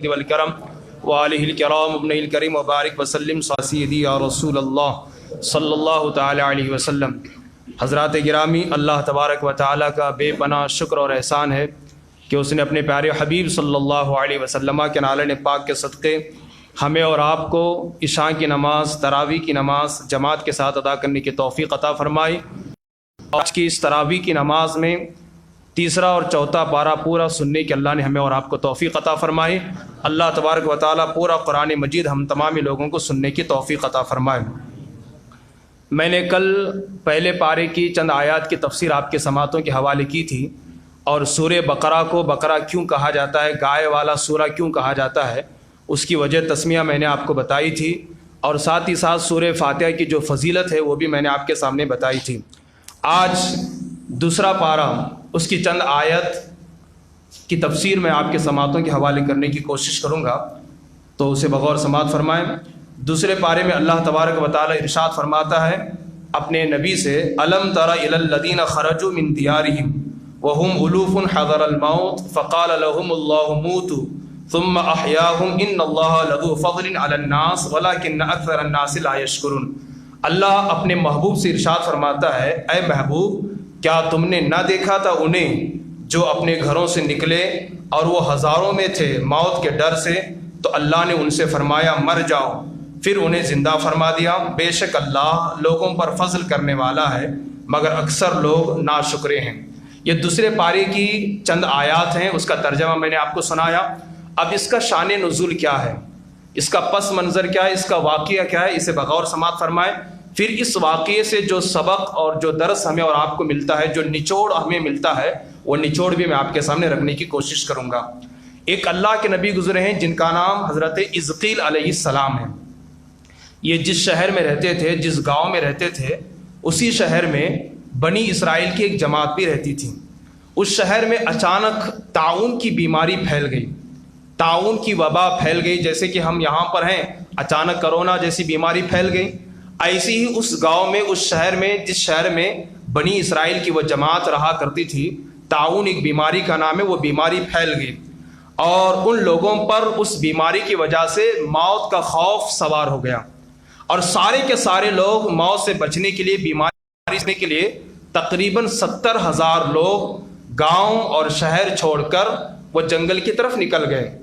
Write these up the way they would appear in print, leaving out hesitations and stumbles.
والکرم وآلہ الکرام ابن الکریم وبارک وسلم سیدی یا رسول اللہ صلی اللہ تعالی علیہ وسلم۔ حضرات گرامی، اللہ تبارک و تعالیٰ کا بے پناہ شکر اور احسان ہے کہ اس نے اپنے پیارے حبیب صلی اللہ علیہ وسلم کے نالے پاک کے صدقے ہمیں اور آپ کو عشاء کی نماز، تراویح کی نماز جماعت کے ساتھ ادا کرنے کی توفیق عطا فرمائی۔ آج کی اس تراویح کی نماز میں تیسرا اور چوتھا پارہ پورا سننے کے اللہ نے ہمیں اور آپ کو توفیق عطا فرمائی۔ اللہ تبارک و تعالیٰ پورا قرآن مجید ہم تمامی لوگوں کو سننے کی توفیق عطا فرمائے۔ میں نے کل پہلے پارے کی چند آیات کی تفسیر آپ کے سماعتوں کے حوالے کی تھی، اور سورہ بقرہ کو بقرہ کیوں کہا جاتا ہے، گائے والا سورہ کیوں کہا جاتا ہے، اس کی وجہ تسمیہ میں نے آپ کو بتائی تھی، اور ساتھ ہی ساتھ سورہ فاتحہ کی جو فضیلت ہے وہ بھی میں نے آپ کے سامنے بتائی تھی۔ آج دوسرا پارہ، اس کی چند آیت کی تفسیر میں آپ کے سماعتوں کے حوالے کرنے کی کوشش کروں گا، تو اسے بغور سماعت فرمائیں۔ دوسرے پارے میں اللہ تبارک و تعالی ارشاد فرماتا ہے اپنے نبی سے، الم تر الی الذین خرجوا من دیارہم وهم الوف حذر الموت فقال لهم اللہ موتوا ثم احیاهم ان اللہ لذو فضل علی الناس ولکن اکثر الناس لا یشکرون۔ اللہ اپنے محبوب سے ارشاد فرماتا ہے، اے محبوب، کیا تم نے نہ دیکھا تھا انہیں جو اپنے گھروں سے نکلے اور وہ ہزاروں میں تھے موت کے ڈر سے، تو اللہ نے ان سے فرمایا مر جاؤ، پھر انہیں زندہ فرما دیا۔ بے شک اللہ لوگوں پر فضل کرنے والا ہے، مگر اکثر لوگ ناشکرے ہیں۔ یہ دوسرے پارے کی چند آیات ہیں، اس کا ترجمہ میں نے آپ کو سنایا۔ اب اس کا شان نزول کیا ہے، اس کا پس منظر کیا ہے، اس کا واقعہ کیا ہے، اسے بغور سماعت فرمائیں۔ پھر اس واقعے سے جو سبق اور جو درس ہمیں اور آپ کو ملتا ہے، جو نچوڑ ہمیں ملتا ہے، وہ نچوڑ بھی میں آپ کے سامنے رکھنے کی کوشش کروں گا۔ ایک اللہ کے نبی گزرے ہیں جن کا نام حضرت حزقیل علیہ السلام ہے۔ یہ جس شہر میں رہتے تھے، جس گاؤں میں رہتے تھے، اسی شہر میں بنی اسرائیل کی ایک جماعت بھی رہتی تھی۔ اس شہر میں اچانک طاعون کی بیماری پھیل گئی، طاعون کی وبا پھیل گئی، جیسے کہ ہم یہاں پر ہیں اچانک کرونا جیسی بیماری پھیل گئی، ایسی ہی اس گاؤں میں، اس شہر میں، جس شہر میں بنی اسرائیل کی وہ جماعت رہا کرتی تھی، طاعون ایک بیماری کا نام ہے، وہ بیماری پھیل گئی، اور ان لوگوں پر اس بیماری کی وجہ سے موت کا خوف سوار ہو گیا، اور سارے کے سارے لوگ موت سے بچنے کے لیے، بیماری سے بچنے کے لیے تقریباً 70,000 لوگ گاؤں اور شہر چھوڑ کر وہ جنگل کی طرف نکل گئے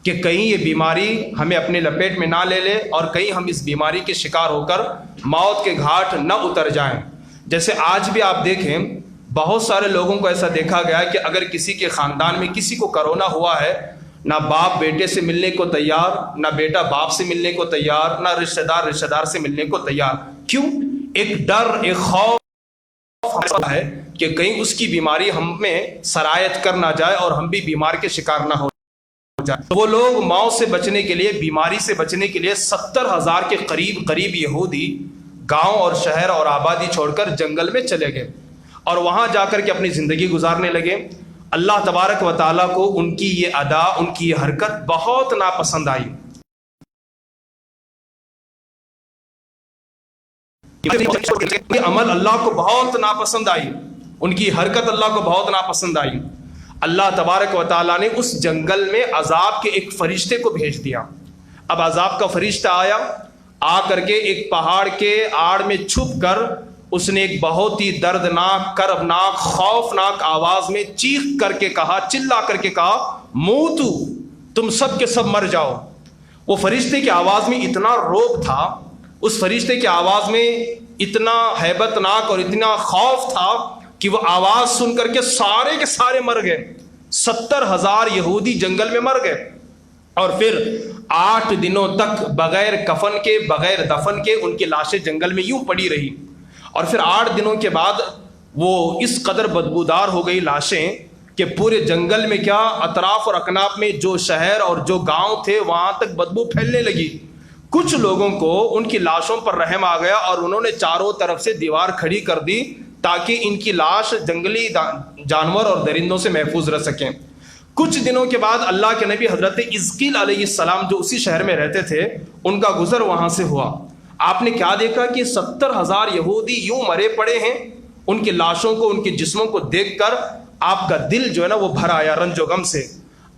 کہ کہیں یہ بیماری ہمیں اپنے لپیٹ میں نہ لے لے، اور کہیں ہم اس بیماری کے شکار ہو کر موت کے گھاٹ نہ اتر جائیں۔ جیسے آج بھی آپ دیکھیں، بہت سارے لوگوں کو ایسا دیکھا گیا کہ اگر کسی کے خاندان میں کسی کو کرونا ہوا ہے، نہ باپ بیٹے سے ملنے کو تیار، نہ بیٹا باپ سے ملنے کو تیار، نہ رشتہ دار سے ملنے کو تیار۔ کیوں؟ ایک ڈر، ایک خوف ہے کہ کہیں اس کی بیماری ہم میں سرایت کر نہ جائے اور ہم بھی بیمار کے شکار نہ ہو جائے۔ وہ لوگ موت سے بچنے کے لیے، بیماری سے بچنے کے لیے 70,000 کے قریب یہودی گاؤں اور شہر اور آبادی چھوڑ کر جنگل میں چلے گئے، اور وہاں جا کر کے اپنی زندگی گزارنے لگے۔ اللہ تبارک و تعالیٰ کو ان کی یہ ادا، ان کی یہ حرکت بہت ناپسند آئی۔ یہ عمل اللہ کو بہت ناپسند آئی، ان کی حرکت اللہ کو بہت ناپسند آئی۔ اللہ تبارک و تعالیٰ نے اس جنگل میں عذاب کے ایک فرشتے کو بھیج دیا۔ اب عذاب کا فرشتہ آیا، آ کر کے ایک پہاڑ کے آڑ میں چھپ کر اس نے ایک بہت ہی دردناک، کربناک، خوفناک آواز میں چیخ کر کے کہا، چلا کر کے کہا، موتو، تم سب کے سب مر جاؤ۔ وہ فرشتے کی آواز میں اتنا روب تھا، اس فرشتے کی آواز میں اتنا ہیبت ناک اور اتنا خوف تھا کہ وہ آواز سن کر کے سارے مر گئے۔ 70,000 یہودی جنگل میں مر گئے، اور پھر 8 دنوں تک بغیر کفن کے، بغیر دفن کے ان کی لاشیں جنگل میں یوں پڑی رہی، اور پھر 8 دنوں کے بعد وہ اس قدر بدبودار ہو گئی لاشیں کہ پورے جنگل میں کیا، اطراف اور اکناف میں جو شہر اور جو گاؤں تھے وہاں تک بدبو پھیلنے لگی۔ کچھ لوگوں کو ان کی لاشوں پر رحم آ گیا، اور انہوں نے چاروں طرف سے دیوار کھڑی کر دی تاکہ ان کی لاش جنگلی جانور اور درندوں سے محفوظ رہ سکیں۔ کچھ دنوں کے بعد اللہ کے نبی حضرت حزقیل علیہ السلام جو اسی شہر میں رہتے تھے، ان کا گزر وہاں سے ہوا۔ آپ نے کیا دیکھا کہ 70,000 یہودی یوں مرے پڑے ہیں، ان کی لاشوں کو، ان کے جسموں کو دیکھ کر آپ کا دل جو ہے نا وہ بھر آیا رنج و غم سے۔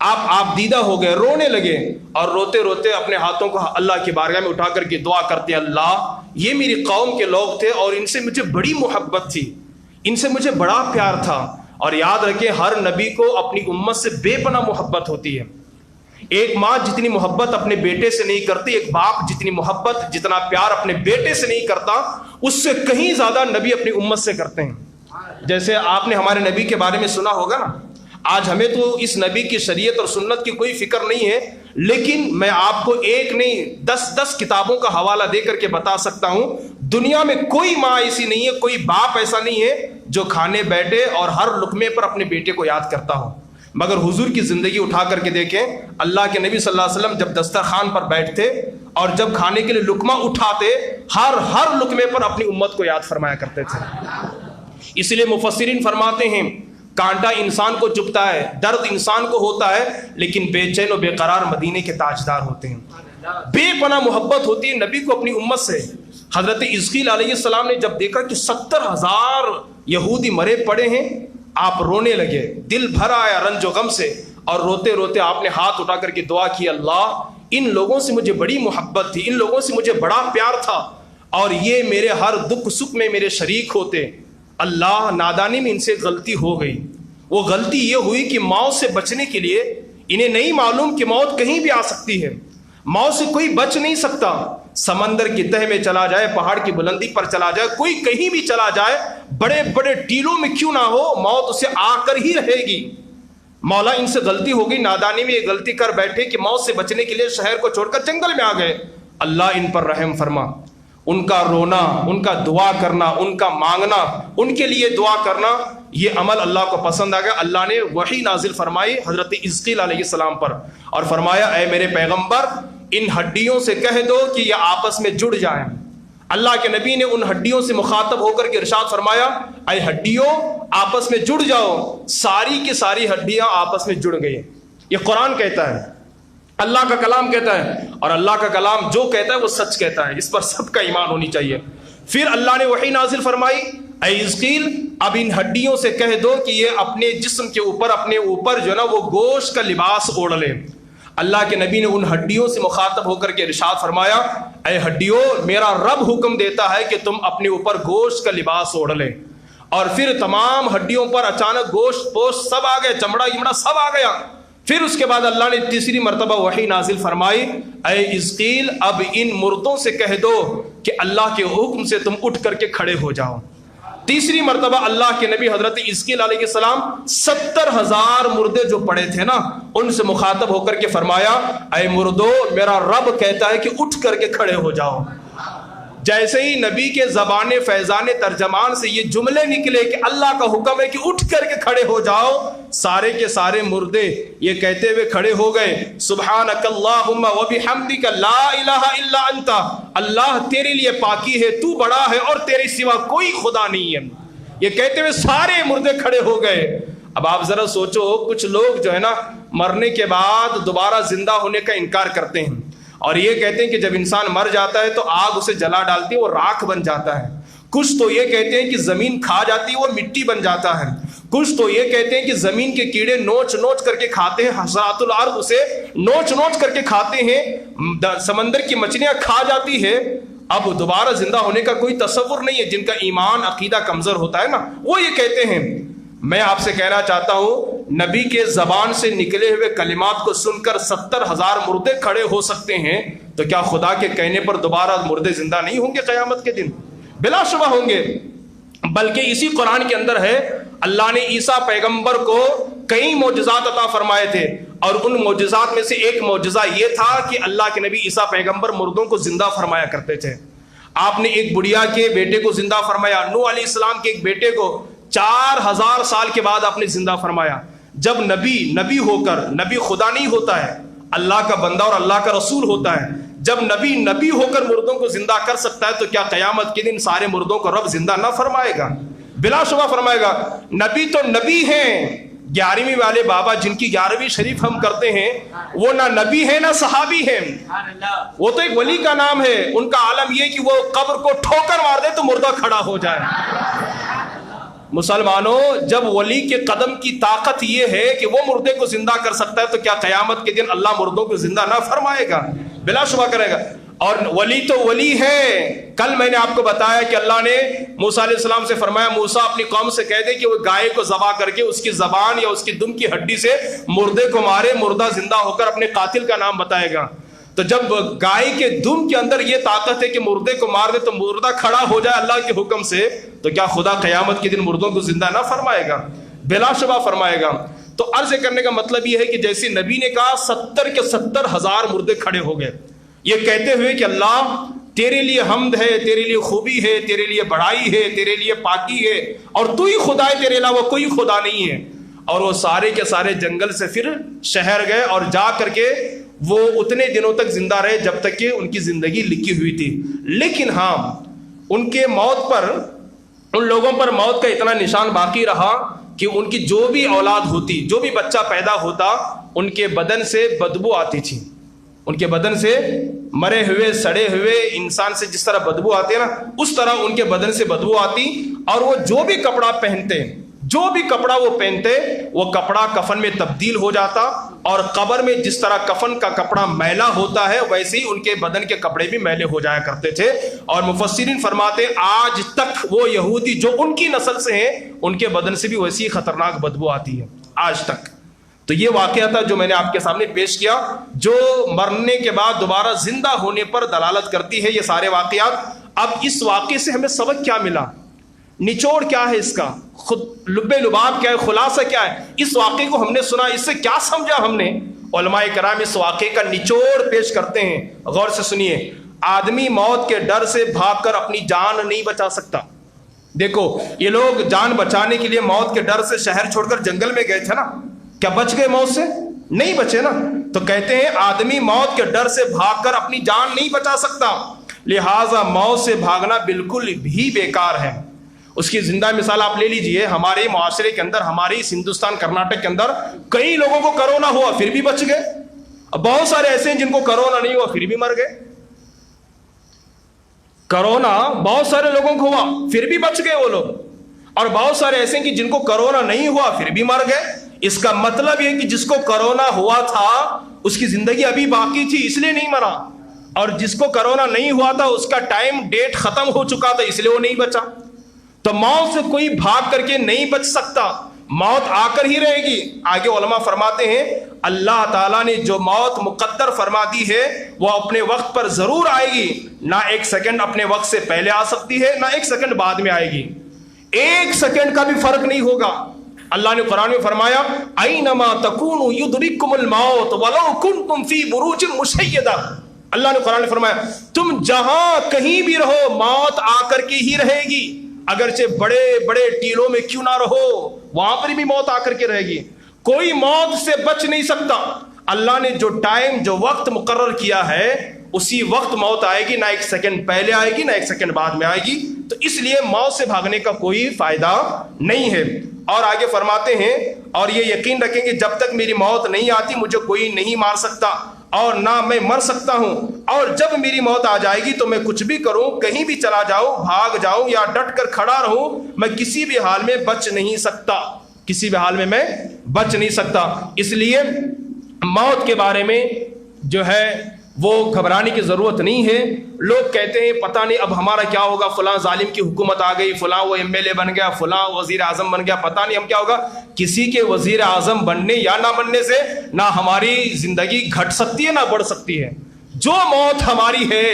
آپ دیدہ ہو گئے، رونے لگے، اور روتے روتے اپنے ہاتھوں کو اللہ کی بارگاہ میں اٹھا کر کے دعا کرتے ہیں، اللہ یہ میری قوم کے لوگ تھے اور ان سے مجھے بڑی محبت تھی، ان سے مجھے بڑا پیار تھا۔ اور یاد رکھیں ہر نبی کو اپنی امت سے بے پناہ محبت ہوتی ہے۔ ایک ماں جتنی محبت اپنے بیٹے سے نہیں کرتی، ایک باپ جتنی محبت جتنا پیار اپنے بیٹے سے نہیں کرتا، اس سے کہیں زیادہ نبی اپنی امت سے کرتے ہیں۔ جیسے آپ نے ہمارے نبی کے بارے میں سنا ہوگا نا، آج ہمیں تو اس نبی کی شریعت اور سنت کی کوئی فکر نہیں ہے، لیکن میں آپ کو ایک نہیں 10 کتابوں کا حوالہ دے کر کے بتا سکتا ہوں، دنیا میں کوئی ماں ایسی نہیں ہے، کوئی باپ ایسا نہیں ہے جو کھانے بیٹھے اور ہر لقمے پر اپنے بیٹے کو یاد کرتا ہو۔ مگر حضور کی زندگی اٹھا کر کے دیکھیں، اللہ کے نبی صلی اللہ علیہ وسلم جب دسترخوان پر بیٹھتے اور جب کھانے کے لیے لقمہ اٹھاتے، ہر لقمے پر اپنی امت کو یاد فرمایا کرتے تھے۔ اس لیے مفسرین فرماتے ہیں کانٹا انسان کو چبھتا ہے، درد انسان کو ہوتا ہے، لیکن بے چین و بے قرار مدینے کے تاجدار ہوتے ہیں۔ بے پناہ محبت ہوتی ہے نبی کو اپنی امت سے۔ حضرت حزقیل علیہ السلام نے جب دیکھا کہ 70,000 یہودی مرے پڑے ہیں، آپ رونے لگے، دل بھر آیا رنج و غم سے، اور روتے روتے آپ نے ہاتھ اٹھا کر کے دعا کی، اللہ ان لوگوں سے مجھے بڑی محبت تھی، ان لوگوں سے مجھے بڑا پیار تھا، اور یہ میرے ہر دکھ سکھ میں میرے شریک ہوتے، اللہ نادانی میں ان سے غلطی ہو گئی۔ وہ غلطی یہ ہوئی کہ موت سے بچنے کے لیے انہیں نہیں معلوم کہ موت کہیں بھی آ سکتی ہے، موت سے کوئی بچ نہیں سکتا، سمندر کی تہ میں چلا جائے، پہاڑ کی بلندی پر چلا جائے، کوئی کہیں بھی چلا جائے، بڑے بڑے ٹیلوں میں کیوں نہ ہو، موت اسے آ کر ہی رہے گی۔ مولا ان سے غلطی ہو گئی، نادانی میں یہ غلطی کر بیٹھے کہ موت سے بچنے کے لیے شہر کو چھوڑ کر جنگل میں آ گئے۔ اللہ ان پر رحم فرما، ان کا رونا، ان کا دعا کرنا، ان کا مانگنا، ان کے لیے دعا کرنا، یہ عمل اللہ کو پسند آ گیا۔ اللہ نے وحی نازل فرمائی حضرت حزقیل علیہ السلام پر، اور فرمایا اے میرے پیغمبر ان ہڈیوں سے کہہ دو کہ یہ آپس میں جڑ جائیں۔ اللہ کے نبی نے ان ہڈیوں سے مخاطب ہو کر کے ارشاد فرمایا اے ہڈیوں آپس میں جڑ جاؤ، ساری کی ساری ہڈیاں آپس میں جڑ گئی۔ یہ قرآن کہتا ہے، اللہ کا کلام کہتا ہے، اور اللہ کا کلام جو کہتا ہے وہ سچ کہتا ہے، اس پر سب کا ایمان ہونی چاہیے۔ پھر اللہ نے وحی نازل فرمائی اے حزقیل اب ان ہڈیوں سے کہہ دو کہ یہ اپنے جسم کے اوپر، اپنے اوپر جو ہے نا وہ گوشت کا لباس اوڑھ لے۔ اللہ کے نبی نے ان ہڈیوں سے مخاطب ہو کر کے ارشاد فرمایا اے ہڈیوں میرا رب حکم دیتا ہے کہ تم اپنے اوپر گوشت کا لباس اوڑھ لے۔ اور پھر تمام ہڈیوں پر اچانک گوشت پوشت سب آ گئے، چمڑا گمڑا سب آ گیا۔ پھر اس کے بعد اللہ نے تیسری مرتبہ وحی نازل فرمائی اے حزقیل اب ان مردوں سے کہہ دو کہ اللہ کے حکم سے تم اٹھ کر کے کھڑے ہو جاؤ۔ تیسری مرتبہ اللہ کے نبی حضرت حزقیل علیہ السلام 70,000 مردے جو پڑے تھے نا ان سے مخاطب ہو کر کے فرمایا اے مردو میرا رب کہتا ہے کہ اٹھ کر کے کھڑے ہو جاؤ۔ جیسے ہی نبی کے زبان فیضان ترجمان سے یہ جملے نکلے کہ اللہ کا حکم ہے کہ اٹھ کر کے کھڑے ہو جاؤ، سارے کے سارے مردے یہ کہتے ہوئے کھڑے ہو گئے سبحانک اللہم و بحمدک لا الہ الا انت، اللہ تیرے لیے پاکی ہے، تو بڑا ہے اور تیرے سوا کوئی خدا نہیں ہے۔ یہ کہتے ہوئے سارے مردے کھڑے ہو گئے۔ اب آپ ذرا سوچو کچھ لوگ جو ہے نا مرنے کے بعد دوبارہ زندہ ہونے کا انکار کرتے ہیں، اور یہ کہتے ہیں کہ جب انسان مر جاتا ہے تو آگ اسے جلا ڈالتی ہے، وہ راکھ بن جاتا ہے۔ کچھ تو یہ کہتے ہیں کہ زمین کھا جاتی ہے، وہ مٹی بن جاتا ہے۔ کچھ تو یہ کہتے ہیں کہ زمین کے کیڑے نوچ نوچ کر کے کھاتے ہیں، حشرات الارض اسے نوچ نوچ کر کے کھاتے ہیں، سمندر کی مچھلیاں کھا جاتی ہے۔ اب دوبارہ زندہ ہونے کا کوئی تصور نہیں ہے۔ جن کا ایمان عقیدہ کمزور ہوتا ہے نا وہ یہ کہتے ہیں۔ میں آپ سے کہنا چاہتا ہوں نبی کے زبان سے نکلے ہوئے کلمات کو سن کر 70,000 مردے کھڑے ہو سکتے ہیں، تو کیا خدا کے کہنے پر دوبارہ مردے زندہ نہیں ہوں گے قیامت کے دن؟ بلا شبہ ہوں گے۔ بلکہ اسی قرآن کے اندر ہے اللہ نے عیسیٰ پیغمبر کو کئی معجزات عطا فرمائے تھے، اور ان معجزات میں سے ایک معجزہ یہ تھا کہ اللہ کے نبی عیسیٰ پیغمبر مردوں کو زندہ فرمایا کرتے تھے۔ آپ نے ایک بڑھیا کے بیٹے کو زندہ فرمایا، نوح علیہ السلام کے ایک بیٹے کو 4000 سال کے بعد آپ نے زندہ فرمایا۔ جب نبی ہو کر، نبی خدا نہیں ہوتا ہے، اللہ کا بندہ اور اللہ کا رسول ہوتا ہے، جب نبی ہو کر مردوں کو زندہ کر سکتا ہے تو کیا قیامت کے دن سارے مردوں کو رب زندہ نہ فرمائے گا؟ بلا شبہ فرمائے گا۔ نبی تو نبی ہیں، 11ویں والے بابا جن کی 11ویں شریف ہم کرتے ہیں وہ نہ نبی ہیں نہ صحابی ہیں، وہ تو ایک ولی کا نام ہے۔ ان کا عالم یہ کہ وہ قبر کو ٹھوکر مار دے تو مردہ کھڑا ہو جائے۔ مسلمانوں جب ولی کے قدم کی طاقت یہ ہے کہ وہ مردے کو زندہ کر سکتا ہے تو کیا قیامت کے دن اللہ مردوں کو زندہ نہ فرمائے گا؟ بلا شبہ کرے گا. اور ولی تو ولی ہے. کل میں نے آپ کو بتایا کہ اللہ نے موسیٰ علیہ السلام سے فرمایا موسیٰ اپنی قوم سے کہہ دے کہ وہ گائے کو ذبح کر کے اس کی زبان یا اس کی دم کی ہڈی سے مردے کو مارے, مردہ زندہ ہو کر اپنے قاتل کا نام بتائے گا. تو جب گائے کے دم کے اندر یہ طاقت ہے کہ مردے کو مار دے تو مردہ کھڑا ہو جائے اللہ کے حکم سے, تو کیا خدا قیامت کے دن مردوں کو زندہ نہ فرمائے گا؟ بلا شبہ فرمائے گا. تو عرض کرنے کا مطلب یہ ہے کہ جیسے نبی نے کہا 70 کے 70,000 مردے کھڑے ہو گئے, یہ کہتے ہوئے کہ اللہ تیرے لیے حمد ہے, تیرے لیے خوبی ہے, تیرے لیے بڑائی ہے, تیرے لیے پاکی ہے, اور تو ہی خدا ہے, تیرے علاوہ کوئی خدا نہیں ہے. اور وہ سارے کے سارے جنگل سے پھر شہر گئے اور جا کر کے وہ اتنے دنوں تک زندہ رہے جب تک کہ ان کی زندگی لکھی ہوئی تھی. لیکن ہاں ان کے موت پر, ان لوگوں پر موت کا اتنا نشان باقی رہا کہ ان کی جو بھی اولاد ہوتی, جو بھی بچہ پیدا ہوتا, ان کے بدن سے بدبو آتی تھی. ان کے بدن سے مرے ہوئے سڑے ہوئے انسان سے جس طرح بدبو آتی ہے نا, اس طرح ان کے بدن سے بدبو آتی. اور وہ جو بھی کپڑا پہنتے, جو بھی کپڑا وہ پہنتے, وہ کپڑا کفن میں تبدیل ہو جاتا. اور قبر میں جس طرح کفن کا کپڑا میلا ہوتا ہے ویسے ہی ان کے بدن کے کپڑے بھی میلے ہو جایا کرتے تھے. اور مفسرین فرماتے آج تک وہ یہودی جو ان کی نسل سے ہیں ان کے بدن سے بھی ویسی خطرناک بدبو آتی ہے آج تک. تو یہ واقعہ تھا جو میں نے آپ کے سامنے پیش کیا, جو مرنے کے بعد دوبارہ زندہ ہونے پر دلالت کرتی ہے یہ سارے واقعات. اب اس واقعے سے ہمیں سبق کیا ملا, نچوڑ کیا ہے اس کا, خود لب لباب کیا ہے, خلاصہ کیا ہے؟ اس واقعے کو ہم نے سنا, اس سے کیا سمجھا ہم نے؟ علماء کرام اس واقعے کا نچوڑ پیش کرتے ہیں, غور سے سنیے. آدمی موت کے ڈر سے بھاگ کر اپنی جان نہیں بچا سکتا. دیکھو یہ لوگ جان بچانے کے لیے موت کے ڈر سے شہر چھوڑ کر جنگل میں گئے تھے نا, کیا بچ گئے موت سے؟ نہیں بچے نا. تو کہتے ہیں آدمی موت کے ڈر سے بھاگ کر اپنی جان نہیں بچا سکتا, لہٰذا موت سے بھاگنا بالکل بھی بیکار ہے. اس کی زندہ مثال آپ لے لیجئے. ہمارے معاشرے کے اندر, ہمارے اس ہندوستان کرناٹک کے اندر کئی لوگوں کو کرونا ہوا پھر بھی بچ گئے. اب بہت سارے ایسے ہیں جن کو کرونا نہیں ہوا پھر بھی مر گئے. کرونا بہت سارے لوگوں کو ہوا پھر بھی بچ گئے وہ لوگ, اور بہت سارے ایسے ہیں کہ جن کو کرونا نہیں ہوا پھر بھی مر گئے. اس کا مطلب یہ کہ جس کو کرونا ہوا تھا اس کی زندگی ابھی باقی تھی اس لیے نہیں مرا, اور جس کو کرونا نہیں ہوا تھا اس کا ٹائم ڈیٹ ختم ہو چکا تھا اس لیے وہ نہیں بچا. تو موت سے کوئی بھاگ کر کے نہیں بچ سکتا, موت آ کر ہی رہے گی. آگے علماء فرماتے ہیں اللہ تعالیٰ نے جو موت مقدر فرما دی ہے وہ اپنے وقت پر ضرور آئے گی, نہ ایک سیکنڈ اپنے وقت سے پہلے آ سکتی ہے نہ ایک سیکنڈ بعد میں آئے گی. ایک سیکنڈ کا بھی فرق نہیں ہوگا. اللہ نے قرآن میں فرمایا اینما تکونوا یدرککم الموت ولو کنتم فی بروج مشیدہ. اللہ نے قرآن میں فرمایا تم جہاں کہیں بھی رہو موت آ کر کے ہی رہے گی, اگرچہ بڑے بڑے ٹیلوں میں کیوں نہ رہو وہاں پر بھی موت آ کر کے رہے گی. کوئی موت سے بچ نہیں سکتا. اللہ نے جو ٹائم جو وقت مقرر کیا ہے اسی وقت موت آئے گی, نہ ایک سیکنڈ پہلے آئے گی نہ ایک سیکنڈ بعد میں آئے گی. تو اس لیے موت سے بھاگنے کا کوئی فائدہ نہیں ہے. اور آگے فرماتے ہیں اور یہ یقین رکھیں کہ جب تک میری موت نہیں آتی مجھے کوئی نہیں مار سکتا اور نہ میں مر سکتا ہوں, اور جب میری موت آ جائے گی تو میں کچھ بھی کروں, کہیں بھی چلا جاؤں, بھاگ جاؤں یا ڈٹ کر کھڑا رہوں, میں کسی بھی حال میں بچ نہیں سکتا, کسی بھی حال میں بچ نہیں سکتا. اس لیے موت کے بارے میں جو ہے وہ گھبرانے کی ضرورت نہیں ہے. لوگ کہتے ہیں پتہ نہیں اب ہمارا کیا ہوگا, فلاں ظالم کی حکومت آ گئی, فلاں وہ MLA بن گیا, فلاں وزیر اعظم بن گیا, پتہ نہیں ہم کیا ہوگا. کسی کے وزیر اعظم بننے یا نہ بننے سے نہ ہماری زندگی گھٹ سکتی ہے نہ بڑھ سکتی ہے. جو موت ہماری ہے,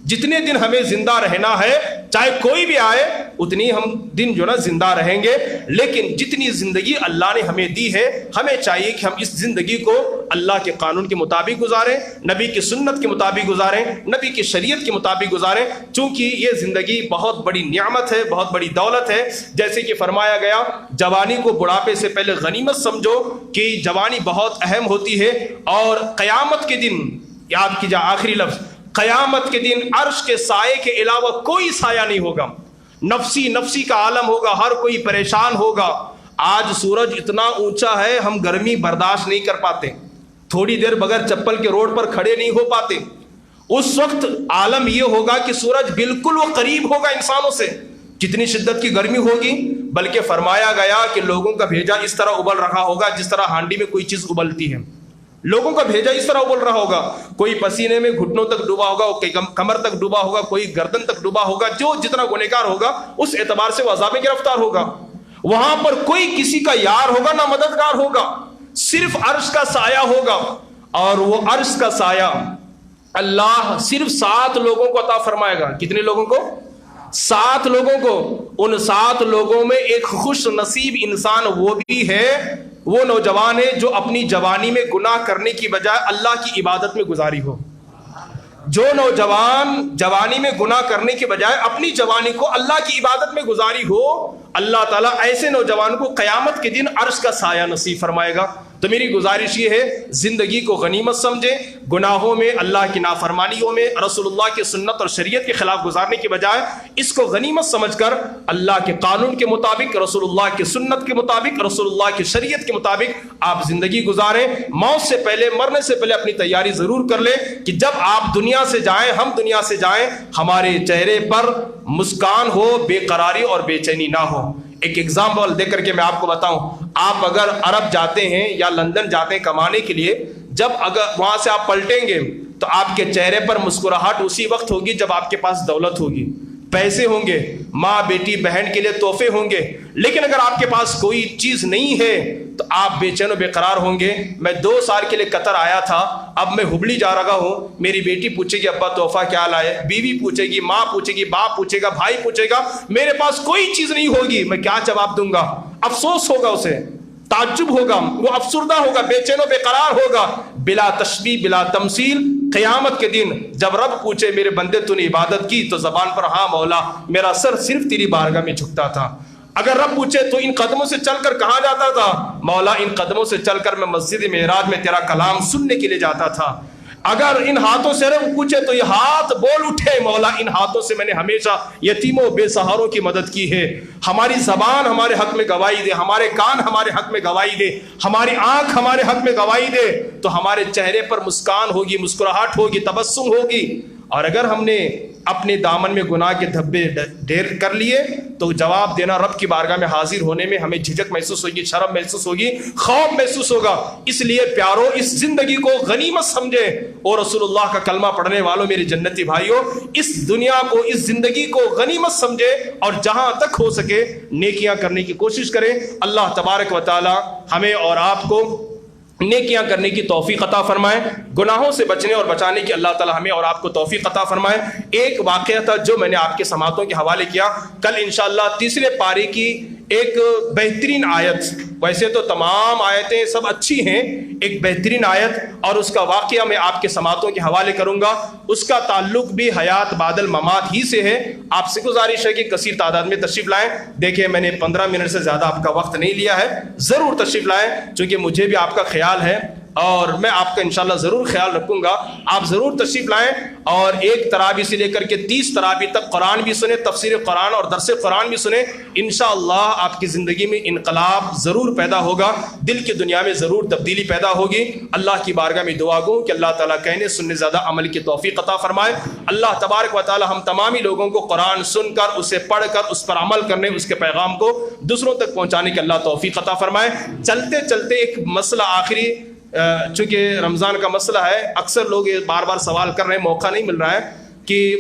جتنے دن ہمیں زندہ رہنا ہے چاہے کوئی بھی آئے اتنی ہم دن جو نا زندہ رہیں گے. لیکن جتنی زندگی اللہ نے ہمیں دی ہے ہمیں چاہیے کہ ہم اس زندگی کو اللہ کے قانون کے مطابق گزاریں, نبی کی سنت کے مطابق گزاریں, نبی کی شریعت کے مطابق گزاریں, چونکہ یہ زندگی بہت بڑی نعمت ہے, بہت بڑی دولت ہے. جیسے کہ فرمایا گیا جوانی کو بڑھاپے سے پہلے غنیمت سمجھو کہ جوانی بہت اہم ہوتی ہے. اور قیامت کے دن یاد کیجیے آخری لفظ, قیامت کے دن عرش کے سائے کے علاوہ کوئی سایہ نہیں ہوگا, نفسی نفسی کا عالم ہوگا, ہر کوئی پریشان ہوگا. آج سورج اتنا اونچا ہے ہم گرمی برداشت نہیں کر پاتے, تھوڑی دیر بغیر چپل کے روڈ پر کھڑے نہیں ہو پاتے. اس وقت عالم یہ ہوگا کہ سورج بالکل وہ قریب ہوگا انسانوں سے, کتنی شدت کی گرمی ہوگی. بلکہ فرمایا گیا کہ لوگوں کا بھیجا اس طرح ابل رہا ہوگا جس طرح ہانڈی میں کوئی چیز ابلتی ہے. لوگوں کا بھیجا اس طرح ابل رہا ہوگا, کوئی پسینے میں گھٹنوں تک ڈوبا ہوگا, کوئی کمر تک ڈوبا ہوگا, کوئی گردن تک ڈوبا ہوگا. جو جتنا گنہگار ہوگا اس اعتبار سے وہ عذاب میں گرفتار ہوگا. وہاں پر کوئی کسی کا یار ہوگا نہ مددگار ہوگا, صرف عرش کا سایہ ہوگا. اور وہ عرش کا سایہ اللہ صرف 7 لوگوں کو عطا فرمائے گا. کتنے لوگوں کو؟ 7 لوگوں کو. ان 7 لوگوں میں ایک خوش نصیب انسان وہ بھی ہے, وہ نوجوان ہے جو اپنی جوانی میں گناہ کرنے کی بجائے اللہ کی عبادت میں گزاری ہو. جو نوجوان جوانی میں گناہ کرنے کے بجائے اپنی جوانی کو اللہ کی عبادت میں گزاری ہو, اللہ تعالیٰ ایسے نوجوان کو قیامت کے دن عرش کا سایہ نصیب فرمائے گا. تو میری گزارش یہ ہے, زندگی کو غنیمت سمجھیں, گناہوں میں, اللہ کی نافرمانیوں میں, رسول اللہ کی سنت اور شریعت کے خلاف گزارنے کے بجائے اس کو غنیمت سمجھ کر اللہ کے قانون کے مطابق, رسول اللہ کی سنت کے مطابق, رسول اللہ کی شریعت کے مطابق آپ زندگی گزاریں. موت سے پہلے, مرنے سے پہلے اپنی تیاری ضرور کر لیں کہ جب آپ دنیا سے جائیں, ہم دنیا سے جائیں, ہمارے چہرے پر مسکان ہو, بے قراری اور بے چینی نہ ہو. ایک ایگزامپل دے کر کے میں آپ کو بتاؤں, آپ اگر عرب جاتے ہیں یا لندن جاتے ہیں کمانے کے لیے, جب اگر وہاں سے آپ پلٹیں گے تو آپ کے چہرے پر مسکراہٹ اسی وقت ہوگی جب آپ کے پاس دولت ہوگی, پیسے ہوں گے, ماں بیٹی بہن کے لیے تحفے ہوں گے. لیکن اگر آپ کے پاس کوئی چیز نہیں ہے تو آپ بے چین و بے قرار ہوں گے. میں 2 سال کے لیے قطر آیا تھا, اب میں ہبلی جا رہا ہوں, میری بیٹی پوچھے گی ابا تحفہ کیا لائے, بیوی پوچھے گی, ماں پوچھے گی, باپ پوچھے گا, بھائی پوچھے گا, میرے پاس کوئی چیز نہیں ہوگی, میں کیا جواب دوں گا؟ افسوس ہوگا, اسے تعجب ہوگا, وہ افسردہ ہوگا, بے چین و بے قرار ہوگا. بلا تشبیہ بلا تمثیل قیامت کے دن جب رب پوچھے میرے بندے تو نے عبادت کی, تو زبان پر ہاں مولا میرا سر صرف تیری بارگاہ میں جھکتا تھا. اگر رب پوچھے تو ان قدموں سے چل کر کہاں جاتا تھا؟ مولا ان قدموں سے چل کر میں مسجد معراج میں تیرا کلام سننے کے لیے جاتا تھا. اگر ان ہاتھوں سے رب پوچھے تو یہ ہاتھ بول اٹھے, مولا ان ہاتھوں سے میں نے ہمیشہ یتیموں بے سہاروں کی مدد کی ہے. ہماری زبان ہمارے حق میں گواہی دے, ہمارے کان ہمارے حق میں گواہی دے, ہماری آنکھ ہمارے حق میں گواہی دے, تو ہمارے چہرے پر مسکان ہوگی, مسکراہٹ ہوگی, تبسم ہوگی. اور اگر ہم نے اپنے دامن میں گناہ کے دھبے ڈھیر کر لیے تو جواب دینا رب کی بارگاہ میں حاضر ہونے میں ہمیں جھجک محسوس ہوگی, شرم محسوس ہوگی, خوف محسوس ہوگا. اس لیے پیارو, اس زندگی کو غنیمت سمجھے. اور رسول اللہ کا کلمہ پڑھنے والوں, میرے جنتی بھائیوں, اس دنیا کو, اس زندگی کو غنیمت سمجھے اور جہاں تک ہو سکے نیکیاں کرنے کی کوشش کریں. اللہ تبارک و تعالی ہمیں اور آپ کو نیکیاں کرنے کی توفیق عطا فرمائے, گناہوں سے بچنے اور بچانے کی اللہ تعالی ہمیں اور آپ کو توفیق عطا فرمائے. ایک واقعہ تھا جو میں نے آپ کے سماعتوں کے حوالے کیا. کل انشاءاللہ 3 پارے کی ایک بہترین آیت, ویسے تو تمام آیتیں سب اچھی ہیں, ایک بہترین آیت اور اس کا واقعہ میں آپ کے سماعتوں کے حوالے کروں گا. اس کا تعلق بھی حیات بعد الممات ہی سے ہے. آپ سے گزارش ہے کہ کثیر تعداد میں تشریف لائیں. دیکھیں میں نے 15 منٹ سے زیادہ آپ کا وقت نہیں لیا ہے, ضرور تشریف لائیں چونکہ مجھے بھی آپ کا خیال ہے اور میں آپ کا انشاءاللہ ضرور خیال رکھوں گا. آپ ضرور تشریف لائیں اور 1 تراویح سے لے کر کے 30 تراویح تک قرآن بھی سنیں, تفسیر قرآن اور درس قرآن بھی سنیں. انشاءاللہ آپ کی زندگی میں انقلاب ضرور پیدا ہوگا, دل کی دنیا میں ضرور تبدیلی پیدا ہوگی. اللہ کی بارگاہ میں دعا گو کہ اللہ تعالیٰ کہنے سننے زیادہ عمل کی توفیق عطا فرمائے. اللہ تبارک و تعالیٰ ہم تمامی لوگوں کو قرآن سن کر, اسے پڑھ کر, اس پر عمل کرنے, اس کے پیغام کو دوسروں تک پہنچانے کی اللہ توفیق عطا فرمائے. چلتے چلتے ایک مسئلہ آخری, چونکہ رمضان کا مسئلہ ہے, اکثر لوگ بار بار سوال کر رہے ہیں, موقع نہیں مل رہا ہے کہ